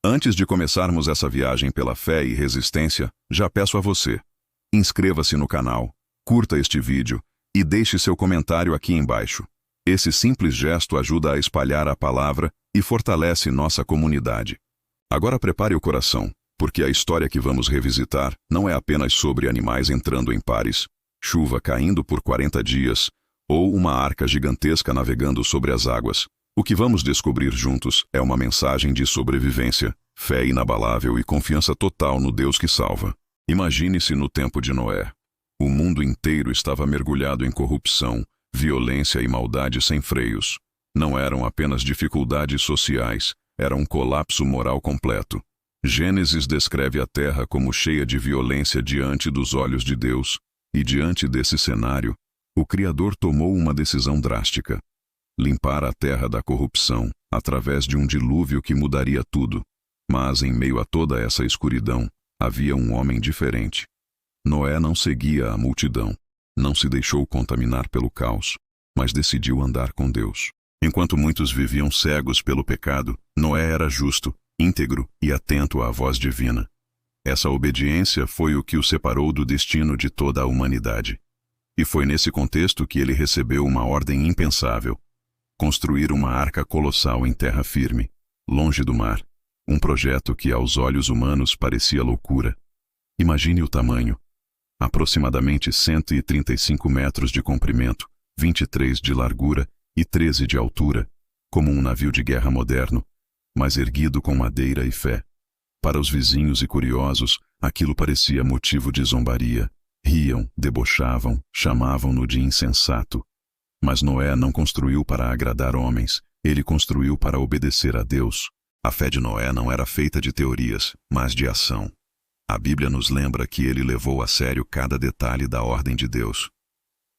Antes de começarmos essa viagem pela fé e resistência, já peço a você: inscreva-se no canal, curta este vídeo e deixe seu comentário aqui embaixo. Esse simples gesto ajuda a espalhar a palavra e fortalece nossa comunidade. Agora prepare o coração, porque a história que vamos revisitar não é apenas sobre animais entrando em pares, chuva caindo por 40 dias, ou uma arca gigantesca navegando sobre as águas. O que vamos descobrir juntos é uma mensagem de sobrevivência, fé inabalável e confiança total no Deus que salva. Imagine-se no tempo de Noé. O mundo inteiro estava mergulhado em corrupção, violência e maldade sem freios. Não eram apenas dificuldades sociais, era um colapso moral completo. Gênesis descreve a terra como cheia de violência diante dos olhos de Deus, e diante desse cenário, o Criador tomou uma decisão drástica: limpar a terra da corrupção, através de um dilúvio que mudaria tudo. Mas em meio a toda essa escuridão, havia um homem diferente. Noé não seguia a multidão, não se deixou contaminar pelo caos, mas decidiu andar com Deus. Enquanto muitos viviam cegos pelo pecado, Noé era justo, íntegro e atento à voz divina. Essa obediência foi o que o separou do destino de toda a humanidade. E foi nesse contexto que ele recebeu uma ordem impensável: construir uma arca colossal em terra firme, longe do mar. Um projeto que aos olhos humanos parecia loucura. Imagine o tamanho: aproximadamente 135 metros de comprimento, 23 de largura e 13 de altura, como um navio de guerra moderno, mas erguido com madeira e fé. Para os vizinhos e curiosos, aquilo parecia motivo de zombaria. Riam, debochavam, chamavam-no de insensato. Mas Noé não construiu para agradar homens, ele construiu para obedecer a Deus. A fé de Noé não era feita de teorias, mas de ação. A Bíblia nos lembra que ele levou a sério cada detalhe da ordem de Deus.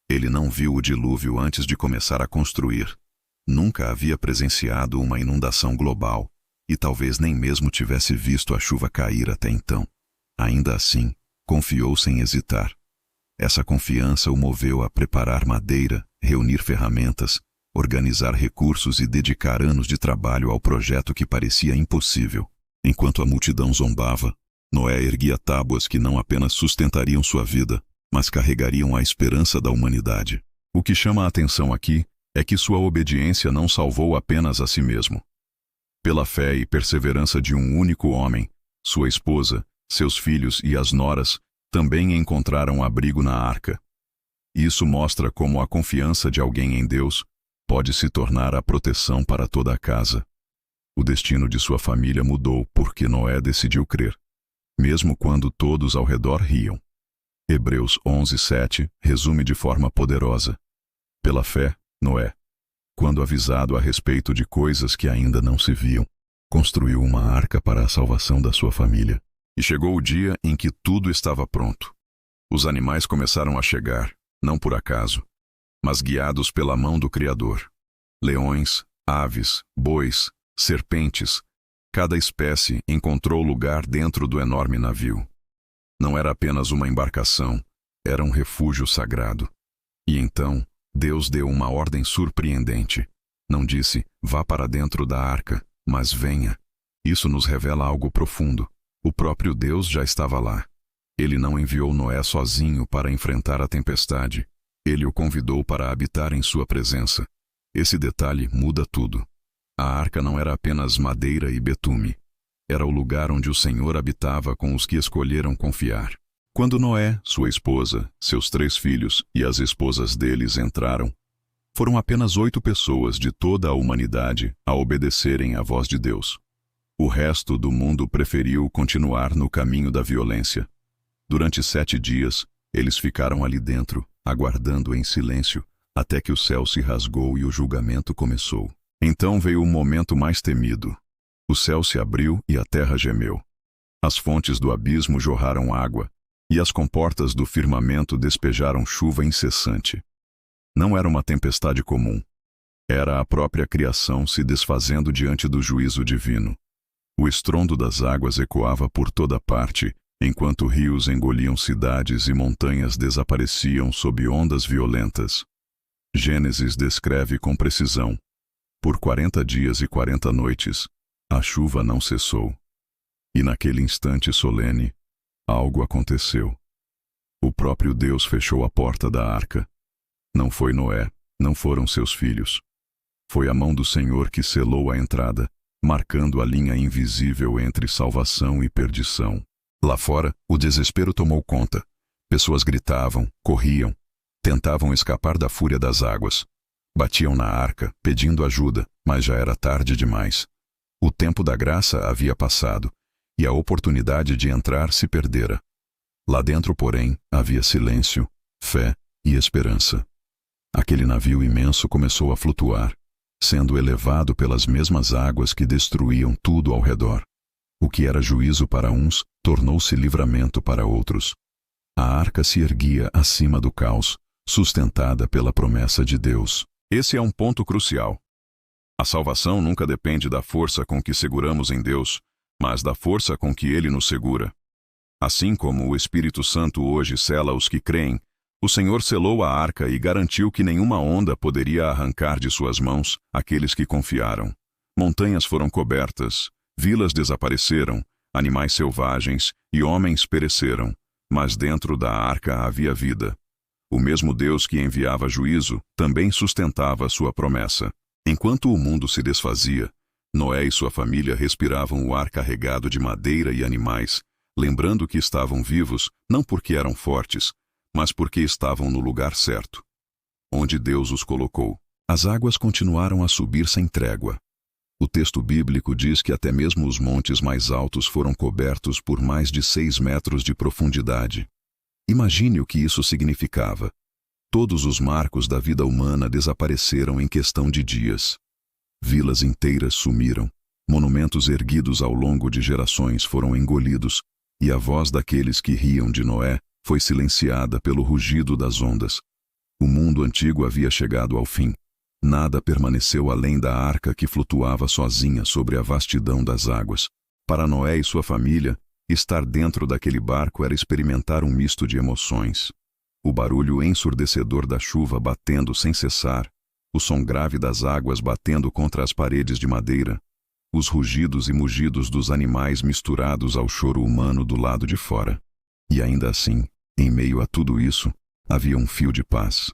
Ele não viu o dilúvio antes de começar a construir. Nunca havia presenciado uma inundação global, e talvez nem mesmo tivesse visto a chuva cair até então. Ainda assim, confiou sem hesitar. Essa confiança o moveu a preparar madeira, reunir ferramentas, organizar recursos e dedicar anos de trabalho ao projeto que parecia impossível. Enquanto a multidão zombava, Noé erguia tábuas que não apenas sustentariam sua vida, mas carregariam a esperança da humanidade. O que chama a atenção aqui é que sua obediência não salvou apenas a si mesmo. Pela fé e perseverança de um único homem, sua esposa, seus filhos e as noras também encontraram abrigo na arca. Isso mostra como a confiança de alguém em Deus pode se tornar a proteção para toda a casa. O destino de sua família mudou porque Noé decidiu crer, mesmo quando todos ao redor riam. Hebreus 11:7 resume de forma poderosa: pela fé, Noé, quando avisado a respeito de coisas que ainda não se viam, construiu uma arca para a salvação da sua família. E chegou o dia em que tudo estava pronto. Os animais começaram a chegar, não por acaso, mas guiados pela mão do Criador. Leões, aves, bois, serpentes, cada espécie encontrou lugar dentro do enorme navio. Não era apenas uma embarcação, era um refúgio sagrado. E então, Deus deu uma ordem surpreendente. Não disse: vá para dentro da arca, mas venha. Isso nos revela algo profundo. O próprio Deus já estava lá. Ele não enviou Noé sozinho para enfrentar a tempestade. Ele o convidou para habitar em sua presença. Esse detalhe muda tudo. A arca não era apenas madeira e betume. Era o lugar onde o Senhor habitava com os que escolheram confiar. Quando Noé, sua esposa, seus 3 filhos e as esposas deles entraram, foram apenas 8 pessoas de toda a humanidade a obedecerem à voz de Deus. O resto do mundo preferiu continuar no caminho da violência. Durante 7 dias, eles ficaram ali dentro, aguardando em silêncio, até que o céu se rasgou e o julgamento começou. Então veio o momento mais temido. O céu se abriu e a terra gemeu. As fontes do abismo jorraram água, e as comportas do firmamento despejaram chuva incessante. Não era uma tempestade comum. Era a própria criação se desfazendo diante do juízo divino. O estrondo das águas ecoava por toda parte, enquanto rios engoliam cidades e montanhas desapareciam sob ondas violentas. Gênesis descreve com precisão: por 40 dias e 40 noites, a chuva não cessou. E naquele instante solene, algo aconteceu. O próprio Deus fechou a porta da arca. Não foi Noé, não foram seus filhos. Foi a mão do Senhor que selou a entrada, marcando a linha invisível entre salvação e perdição. Lá fora, o desespero tomou conta. Pessoas gritavam, corriam, tentavam escapar da fúria das águas. Batiam na arca, pedindo ajuda, mas já era tarde demais. O tempo da graça havia passado, e a oportunidade de entrar se perdera. Lá dentro, porém, havia silêncio, fé e esperança. Aquele navio imenso começou a flutuar, sendo elevado pelas mesmas águas que destruíam tudo ao redor. O que era juízo para uns, tornou-se livramento para outros. A arca se erguia acima do caos, sustentada pela promessa de Deus. Esse é um ponto crucial. A salvação nunca depende da força com que seguramos em Deus, mas da força com que Ele nos segura. Assim como o Espírito Santo hoje sela os que creem, o Senhor selou a arca e garantiu que nenhuma onda poderia arrancar de suas mãos aqueles que confiaram. Montanhas foram cobertas, vilas desapareceram, animais selvagens e homens pereceram, mas dentro da arca havia vida. O mesmo Deus que enviava juízo também sustentava sua promessa. Enquanto o mundo se desfazia, Noé e sua família respiravam o ar carregado de madeira e animais, lembrando que estavam vivos não porque eram fortes, mas porque estavam no lugar certo, onde Deus os colocou. As águas continuaram a subir sem trégua. O texto bíblico diz que até mesmo os montes mais altos foram cobertos por mais de 6 metros de profundidade. Imagine o que isso significava. Todos os marcos da vida humana desapareceram em questão de dias. Vilas inteiras sumiram, monumentos erguidos ao longo de gerações foram engolidos, e a voz daqueles que riam de Noé foi silenciada pelo rugido das ondas. O mundo antigo havia chegado ao fim. Nada permaneceu além da arca que flutuava sozinha sobre a vastidão das águas. Para Noé e sua família, estar dentro daquele barco era experimentar um misto de emoções. O barulho ensurdecedor da chuva batendo sem cessar, o som grave das águas batendo contra as paredes de madeira, os rugidos e mugidos dos animais misturados ao choro humano do lado de fora. E ainda assim, em meio a tudo isso, havia um fio de paz.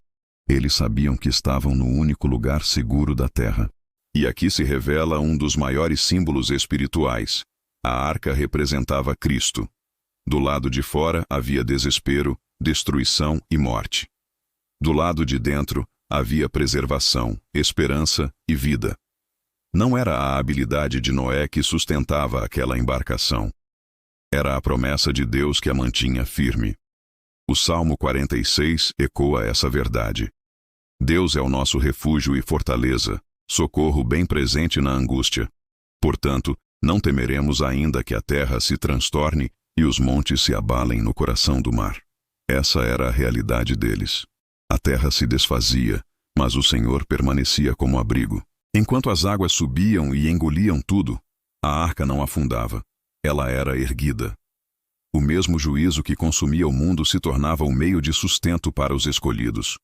Eles sabiam que estavam no único lugar seguro da terra. E aqui se revela um dos maiores símbolos espirituais. A arca representava Cristo. Do lado de fora havia desespero, destruição e morte. Do lado de dentro havia preservação, esperança e vida. Não era a habilidade de Noé que sustentava aquela embarcação. Era a promessa de Deus que a mantinha firme. O Salmo 46 ecoa essa verdade. Deus é o nosso refúgio e fortaleza, socorro bem presente na angústia. Portanto, não temeremos ainda que a terra se transtorne e os montes se abalem no coração do mar. Essa era a realidade deles. A terra se desfazia, mas o Senhor permanecia como abrigo. Enquanto as águas subiam e engoliam tudo, a arca não afundava. Ela era erguida. O mesmo juízo que consumia o mundo se tornava o meio de sustento para os escolhidos.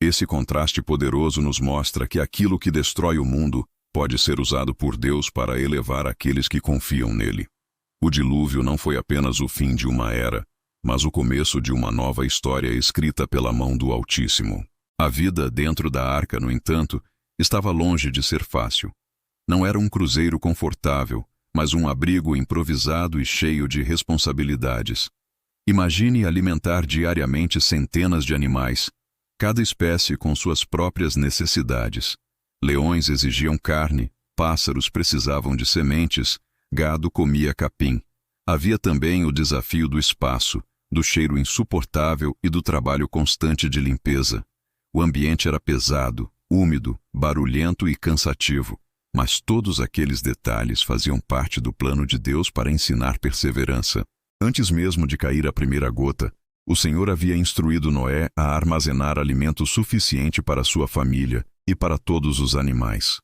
Esse contraste poderoso nos mostra que aquilo que destrói o mundo pode ser usado por Deus para elevar aqueles que confiam nele. O dilúvio não foi apenas o fim de uma era, mas o começo de uma nova história escrita pela mão do Altíssimo. A vida dentro da arca, no entanto, estava longe de ser fácil. Não era um cruzeiro confortável, mas um abrigo improvisado e cheio de responsabilidades. Imagine alimentar diariamente centenas de animais, cada espécie com suas próprias necessidades. Leões exigiam carne, pássaros precisavam de sementes, gado comia capim. Havia também o desafio do espaço, do cheiro insuportável e do trabalho constante de limpeza. O ambiente era pesado, úmido, barulhento e cansativo, mas todos aqueles detalhes faziam parte do plano de Deus para ensinar perseverança. Antes mesmo de cair a primeira gota, o Senhor havia instruído Noé a armazenar alimento suficiente para sua família e para todos os animais.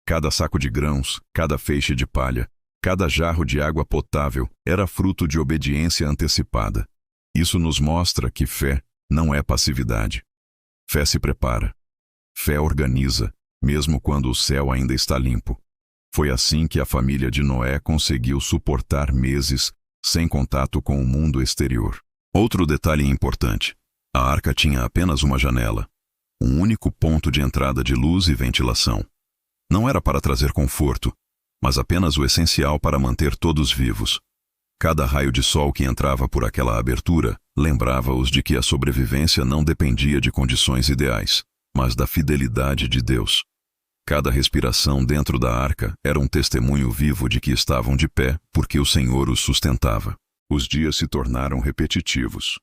Cada saco de grãos, cada feixe de palha, cada jarro de água potável era fruto de obediência antecipada. Isso nos mostra que fé não é passividade. Fé se prepara. Fé organiza, mesmo quando o céu ainda está limpo. Foi assim que a família de Noé conseguiu suportar meses sem contato com o mundo exterior. Outro detalhe importante: a arca tinha apenas uma janela, um único ponto de entrada de luz e ventilação. Não era para trazer conforto, mas apenas o essencial para manter todos vivos. Cada raio de sol que entrava por aquela abertura lembrava-os de que a sobrevivência não dependia de condições ideais, mas da fidelidade de Deus. Cada respiração dentro da arca era um testemunho vivo de que estavam de pé porque o Senhor os sustentava. Os dias se tornaram repetitivos.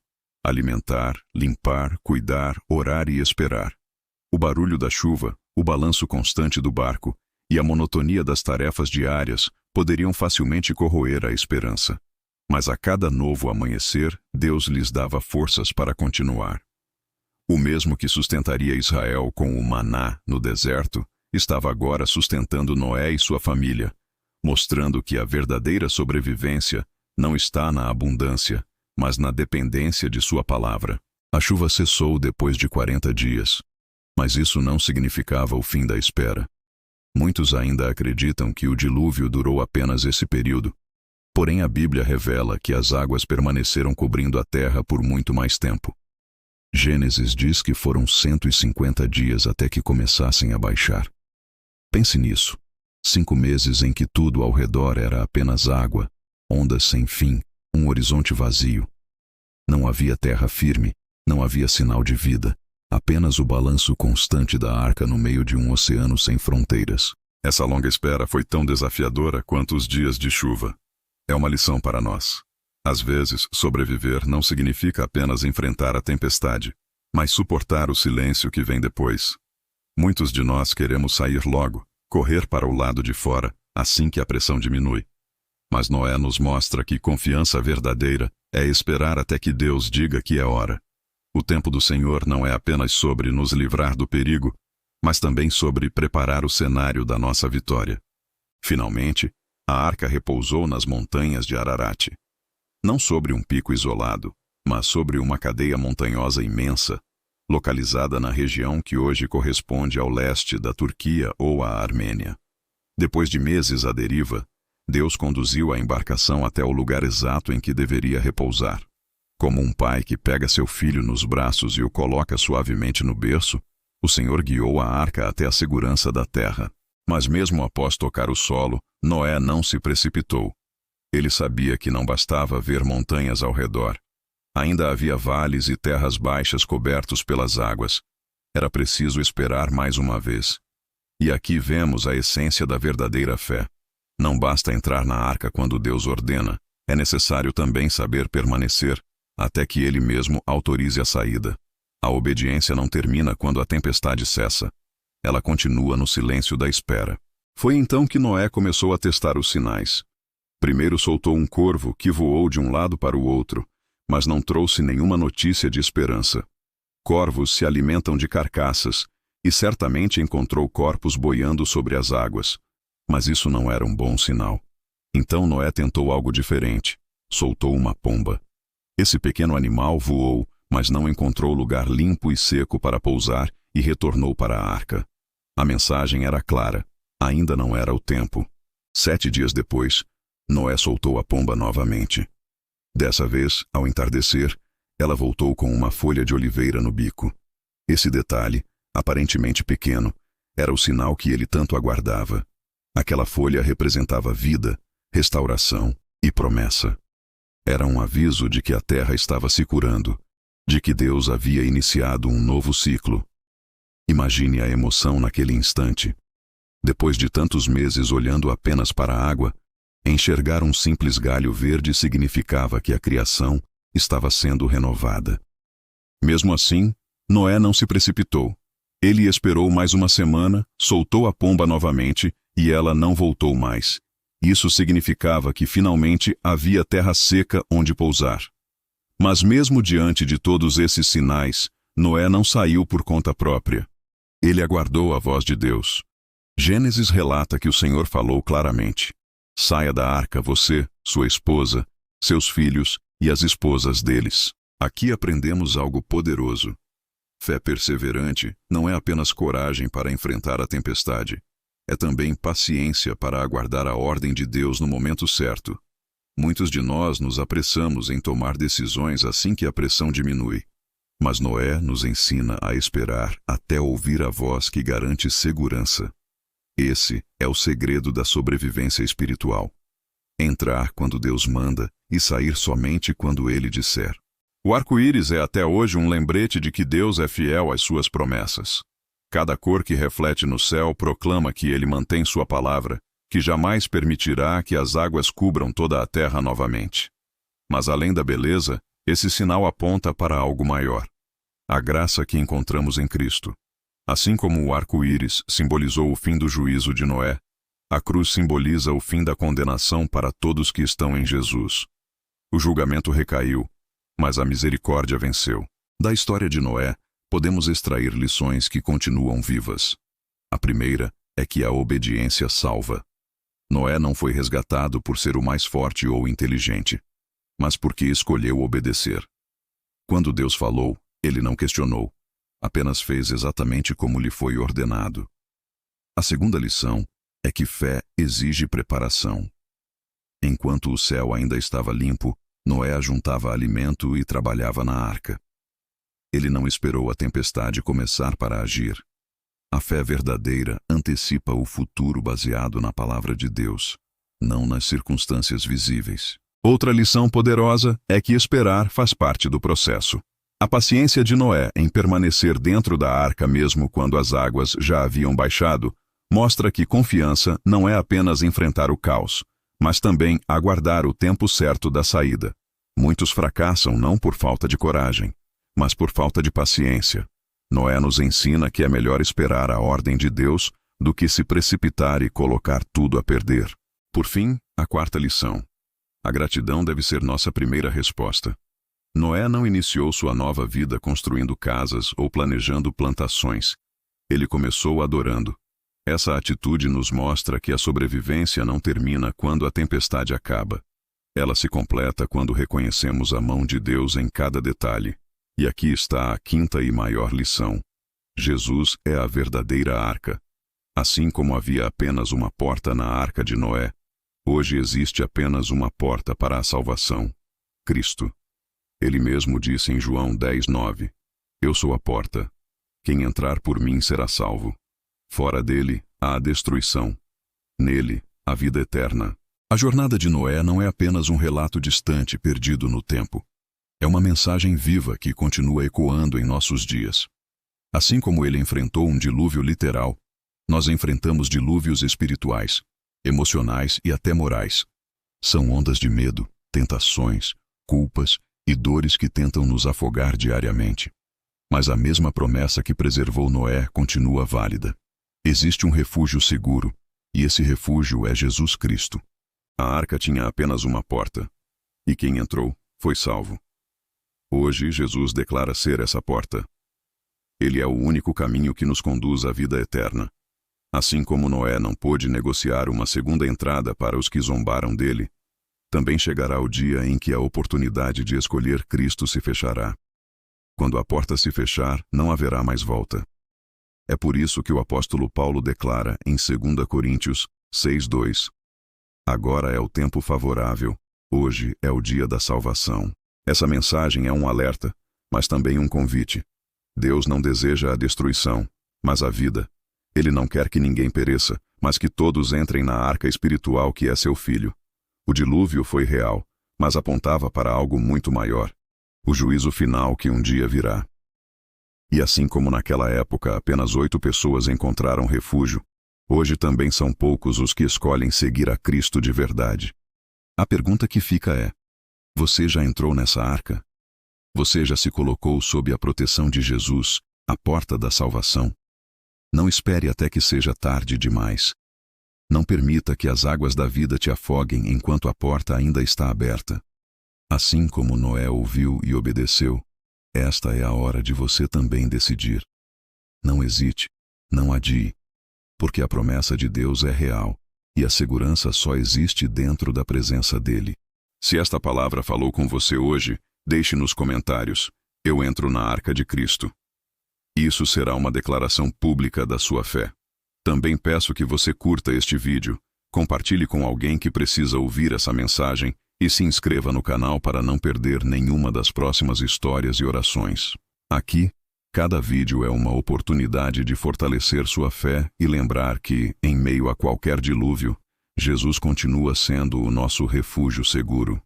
Alimentar, limpar, cuidar, orar e esperar. O barulho da chuva, o balanço constante do barco e a monotonia das tarefas diárias poderiam facilmente corroer a esperança. Mas a cada novo amanhecer, Deus lhes dava forças para continuar. O mesmo que sustentaria Israel com o maná no deserto, estava agora sustentando Noé e sua família, mostrando que a verdadeira sobrevivência não está na abundância, mas na dependência de sua palavra. A chuva cessou depois de 40 dias, mas isso não significava o fim da espera. Muitos ainda acreditam que o dilúvio durou apenas esse período. Porém, a Bíblia revela que as águas permaneceram cobrindo a terra por muito mais tempo. Gênesis diz que foram 150 dias até que começassem a baixar. Pense nisso. 5 meses em que tudo ao redor era apenas água, ondas sem fim, um horizonte vazio. Não havia terra firme, não havia sinal de vida, apenas o balanço constante da arca no meio de um oceano sem fronteiras. Essa longa espera foi tão desafiadora quanto os dias de chuva. É uma lição para nós. Às vezes, sobreviver não significa apenas enfrentar a tempestade, mas suportar o silêncio que vem depois. Muitos de nós queremos sair logo, correr para o lado de fora, assim que a pressão diminui. Mas Noé nos mostra que confiança verdadeira é esperar até que Deus diga que é hora. O tempo do Senhor não é apenas sobre nos livrar do perigo, mas também sobre preparar o cenário da nossa vitória. Finalmente, a arca repousou nas montanhas de Ararat. Não sobre um pico isolado, mas sobre uma cadeia montanhosa imensa, localizada na região que hoje corresponde ao leste da Turquia ou à Armênia. Depois de meses à deriva, Deus conduziu a embarcação até o lugar exato em que deveria repousar. Como um pai que pega seu filho nos braços e o coloca suavemente no berço, o Senhor guiou a arca até a segurança da terra. Mas mesmo após tocar o solo, Noé não se precipitou. Ele sabia que não bastava ver montanhas ao redor. Ainda havia vales e terras baixas cobertos pelas águas. Era preciso esperar mais uma vez. E aqui vemos a essência da verdadeira fé. Não basta entrar na arca quando Deus ordena, é necessário também saber permanecer, até que Ele mesmo autorize a saída. A obediência não termina quando a tempestade cessa. Ela continua no silêncio da espera. Foi então que Noé começou a testar os sinais. Primeiro soltou um corvo que voou de um lado para o outro, mas não trouxe nenhuma notícia de esperança. Corvos se alimentam de carcaças, e certamente encontrou corpos boiando sobre as águas. Mas isso não era um bom sinal. Então Noé tentou algo diferente. Soltou uma pomba. Esse pequeno animal voou, mas não encontrou lugar limpo e seco para pousar e retornou para a arca. A mensagem era clara. Ainda não era o tempo. 7 dias depois, Noé soltou a pomba novamente. Dessa vez, ao entardecer, ela voltou com uma folha de oliveira no bico. Esse detalhe, aparentemente pequeno, era o sinal que ele tanto aguardava. Aquela folha representava vida, restauração e promessa. Era um aviso de que a terra estava se curando, de que Deus havia iniciado um novo ciclo. Imagine a emoção naquele instante. Depois de tantos meses olhando apenas para a água, enxergar um simples galho verde significava que a criação estava sendo renovada. Mesmo assim, Noé não se precipitou. Ele esperou mais uma semana, soltou a pomba novamente e ela não voltou mais. Isso significava que finalmente havia terra seca onde pousar. Mas mesmo diante de todos esses sinais, Noé não saiu por conta própria. Ele aguardou a voz de Deus. Gênesis relata que o Senhor falou claramente: saia da arca você, sua esposa, seus filhos e as esposas deles. Aqui aprendemos algo poderoso. Fé perseverante não é apenas coragem para enfrentar a tempestade. é também paciência para aguardar a ordem de Deus no momento certo. Muitos de nós nos apressamos em tomar decisões assim que a pressão diminui. Mas Noé nos ensina a esperar até ouvir a voz que garante segurança. Esse é o segredo da sobrevivência espiritual. Entrar quando Deus manda e sair somente quando Ele disser. O arco-íris é até hoje um lembrete de que Deus é fiel às suas promessas. Cada cor que reflete no céu proclama que Ele mantém sua palavra, que jamais permitirá que as águas cubram toda a terra novamente. Mas além da beleza, esse sinal aponta para algo maior. A graça que encontramos em Cristo. Assim como o arco-íris simbolizou o fim do juízo de Noé, a cruz simboliza o fim da condenação para todos que estão em Jesus. O julgamento recaiu, mas a misericórdia venceu. Da história de Noé, podemos extrair lições que continuam vivas. A primeira é que a obediência salva. Noé não foi resgatado por ser o mais forte ou inteligente, mas porque escolheu obedecer. Quando Deus falou, ele não questionou, apenas fez exatamente como lhe foi ordenado. A segunda lição é que fé exige preparação. Enquanto o céu ainda estava limpo, Noé ajuntava alimento e trabalhava na arca. Ele não esperou a tempestade começar para agir. A fé verdadeira antecipa o futuro baseado na palavra de Deus, não nas circunstâncias visíveis. Outra lição poderosa é que esperar faz parte do processo. A paciência de Noé em permanecer dentro da arca mesmo quando as águas já haviam baixado, mostra que confiança não é apenas enfrentar o caos, mas também aguardar o tempo certo da saída. Muitos fracassam não por falta de coragem, mas por falta de paciência. Noé nos ensina que é melhor esperar a ordem de Deus do que se precipitar e colocar tudo a perder. Por fim, a quarta lição. A gratidão deve ser nossa primeira resposta. Noé não iniciou sua nova vida construindo casas ou planejando plantações. Ele começou adorando. Essa atitude nos mostra que a sobrevivência não termina quando a tempestade acaba. Ela se completa quando reconhecemos a mão de Deus em cada detalhe. E aqui está a quinta e maior lição. Jesus é a verdadeira arca. Assim como havia apenas uma porta na arca de Noé, hoje existe apenas uma porta para a salvação: Cristo. Ele mesmo disse em João 10:9, Eu sou a porta. Quem entrar por mim será salvo. Fora dele, há a destruição. Nele, a vida eterna. A jornada de Noé não é apenas um relato distante perdido no tempo. É uma mensagem viva que continua ecoando em nossos dias. Assim como ele enfrentou um dilúvio literal, nós enfrentamos dilúvios espirituais, emocionais e até morais. São ondas de medo, tentações, culpas e dores que tentam nos afogar diariamente. Mas a mesma promessa que preservou Noé continua válida. Existe um refúgio seguro, e esse refúgio é Jesus Cristo. A arca tinha apenas uma porta, e quem entrou foi salvo. Hoje, Jesus declara ser essa porta. Ele é o único caminho que nos conduz à vida eterna. Assim como Noé não pôde negociar uma segunda entrada para os que zombaram dele, também chegará o dia em que a oportunidade de escolher Cristo se fechará. Quando a porta se fechar, não haverá mais volta. É por isso que o apóstolo Paulo declara em 2 Coríntios 6:2, Agora é o tempo favorável, hoje é o dia da salvação. Essa mensagem é um alerta, mas também um convite. Deus não deseja a destruição, mas a vida. Ele não quer que ninguém pereça, mas que todos entrem na arca espiritual que é seu filho. O dilúvio foi real, mas apontava para algo muito maior. O juízo final que um dia virá. E assim como naquela época apenas 8 pessoas encontraram refúgio, hoje também são poucos os que escolhem seguir a Cristo de verdade. A pergunta que fica é: você já entrou nessa arca? Você já se colocou sob a proteção de Jesus, a porta da salvação? Não espere até que seja tarde demais. Não permita que as águas da vida te afoguem enquanto a porta ainda está aberta. Assim como Noé ouviu e obedeceu, esta é a hora de você também decidir. Não hesite, não adie, porque a promessa de Deus é real, e a segurança só existe dentro da presença dele. Se esta palavra falou com você hoje, deixe nos comentários: eu entro na arca de Cristo. Isso será uma declaração pública da sua fé. Também peço que você curta este vídeo, compartilhe com alguém que precisa ouvir essa mensagem e se inscreva no canal para não perder nenhuma das próximas histórias e orações. Aqui, cada vídeo é uma oportunidade de fortalecer sua fé e lembrar que, em meio a qualquer dilúvio, Jesus continua sendo o nosso refúgio seguro.